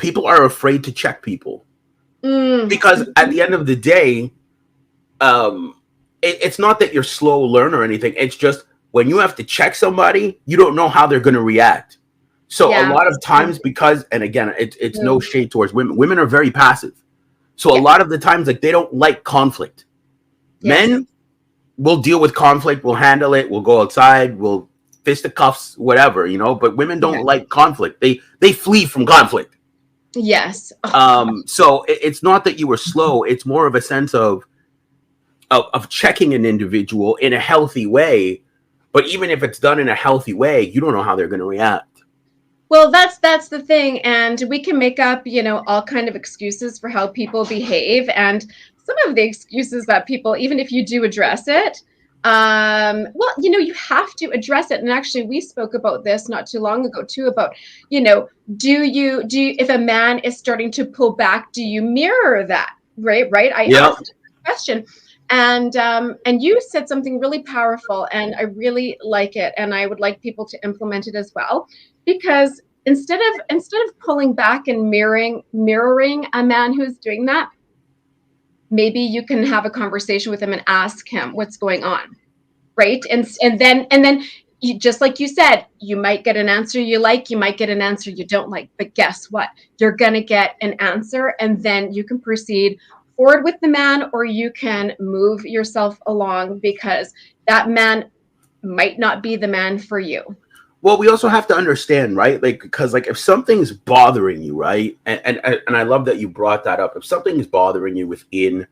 people are afraid to check people Mm. because at the end of the day, it's not that you're slow learner or anything. It's just when you have to check somebody, you don't know how they're going to react. So a Yeah. lot of times, because, and again, it's no Mm. shade towards women. Women are very passive. So a Yeah. lot of the times, like, they don't like conflict. Yes. Men will deal with conflict. We'll handle it. We'll go outside. We'll fisticuffs, whatever, But women Yeah. don't like conflict. They flee from conflict. Yes. Oh, So it's not that you were slow. It's more of a sense of checking an individual in a healthy way. But even if it's done in a healthy way, you don't know how they're going to react. well, that's the thing, and we can make up, all kind of excuses for how people behave, and some of the excuses that people, even if you do address it, well, you have to address it. And actually, we spoke about this not too long ago too, about, do you, if a man is starting to pull back, do you mirror that? Right. I Yeah. asked a question, and you said something really powerful, and I really like it, and I would like people to implement it as well, because instead of pulling back and mirroring a man who's doing that, maybe you can have a conversation with him and ask him what's going on, right? And then you, just like you said, you might get an answer you like, you might get an answer you don't like, but guess what? You're gonna get an answer, and then you can proceed forward with the man, or you can move yourself along, because that man might not be the man for you. Well, we also have to understand, right? Like, because like if something's bothering you, right? And I love that you brought that up. If something is bothering you within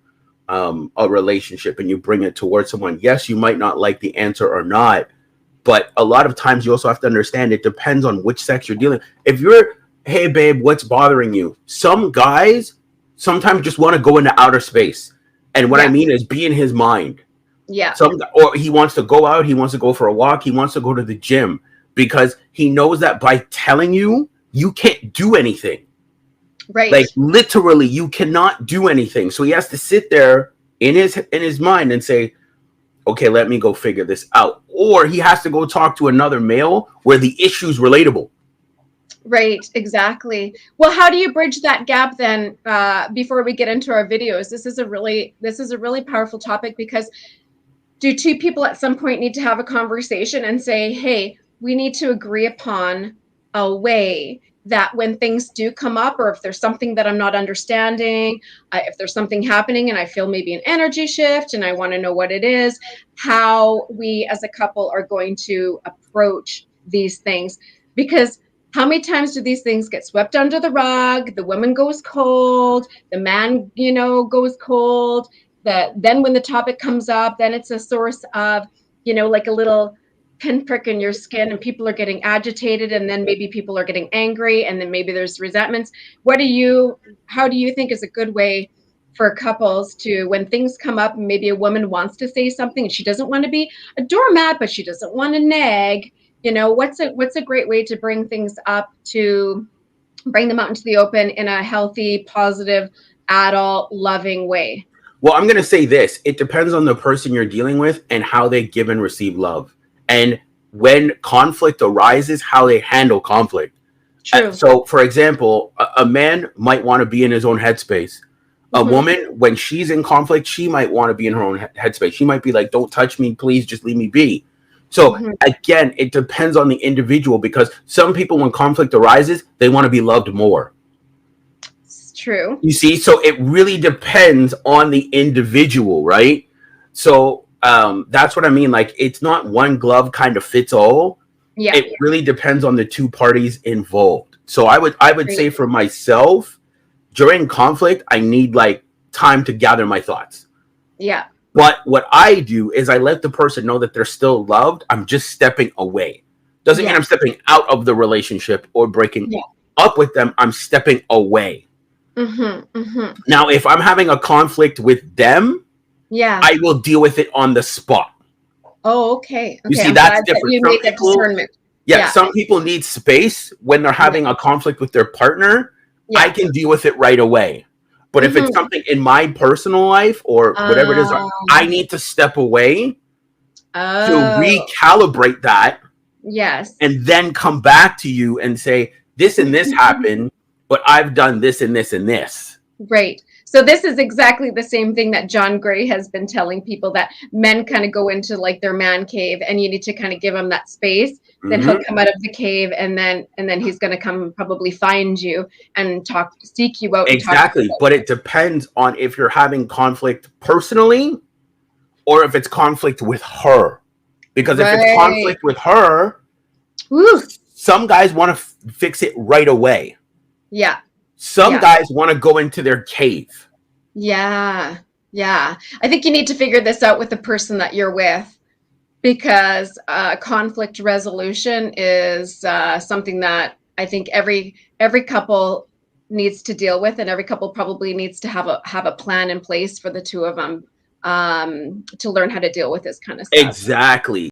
a relationship and you bring it towards someone, yes, you might not like the answer or not, but a lot of times you also have to understand it depends on which sex you're dealing. If you're, hey babe, what's bothering you? Some guys sometimes just want to go into outer space, and what I mean is be in his mind. Yeah. Or he wants to go out, he wants to go for a walk, he wants to go to the gym, because he knows that by telling you, you can't do anything. Right. Like literally, you cannot do anything. So he has to sit there in his mind and say, okay, let me go figure this out. Or he has to go talk to another male where the issue's relatable. Right, exactly. Well, how do you bridge that gap then, before we get into our videos? This is a really powerful topic, because do two people at some point need to have a conversation and say, hey, we need to agree upon a way that when things do come up, or if there's something that I'm not understanding, if there's something happening and I feel maybe an energy shift and I want to know what it is, how we as a couple are going to approach these things. Because how many times do these things get swept under the rug? The woman goes cold, the man, goes cold. Then when the topic comes up, then it's a source of, like a little pinprick in your skin, and people are getting agitated, and then maybe people are getting angry, and then maybe there's resentments. How do you think is a good way for couples to, when things come up, maybe a woman wants to say something and she doesn't want to be a doormat, but she doesn't want to nag, what's a great way to bring things up, to bring them out into the open in a healthy, positive, adult, loving way? Well, I'm going to say this. It depends on the person you're dealing with and how they give and receive love. And when conflict arises, how they handle conflict. True. So, for example, a man might want to be in his own headspace. A woman, when she's in conflict, she might want to be in her own headspace. She might be like, don't touch me, please, just leave me be. So, again, it depends on the individual, because some people, when conflict arises, they want to be loved more. It's true. You see, so it really depends on the individual, right? So that's what I mean. Like, it's not one glove kind of fits all. Yeah. It really depends on the two parties involved. So I would say for myself, during conflict, I need like time to gather my thoughts. Yeah. But what I do is I let the person know that they're still loved. I'm just stepping away. Doesn't mean I'm stepping out of the relationship or breaking up with them. I'm stepping away. Now, if I'm having a conflict with them, I will deal with it on the spot. Oh, okay. You see, that's different. You made that discernment. Yeah, some people need space when they're having a conflict with their partner. I can deal with it right away. But if it's something in my personal life or whatever it is, I need to step away to recalibrate that. Yes. And then come back to you and say, this and this happened. but I've done this and this and this. Right. So this is exactly the same thing that John Gray has been telling people, that men kind of go into like their man cave, and you need to kind of give him that space. Then he'll come out of the cave, and then he's going to come probably find you and seek you out. Exactly. But it depends on if you're having conflict personally or if it's conflict with her. Because if it's conflict with her, some guys want to fix it right away. Yeah. Some guys want to go into their cave. Yeah. Yeah. I think you need to figure this out with the person that you're with, because conflict resolution is something that I think every couple needs to deal with, and every couple probably needs to have a plan in place for the two of them to learn how to deal with this kind of stuff. Exactly.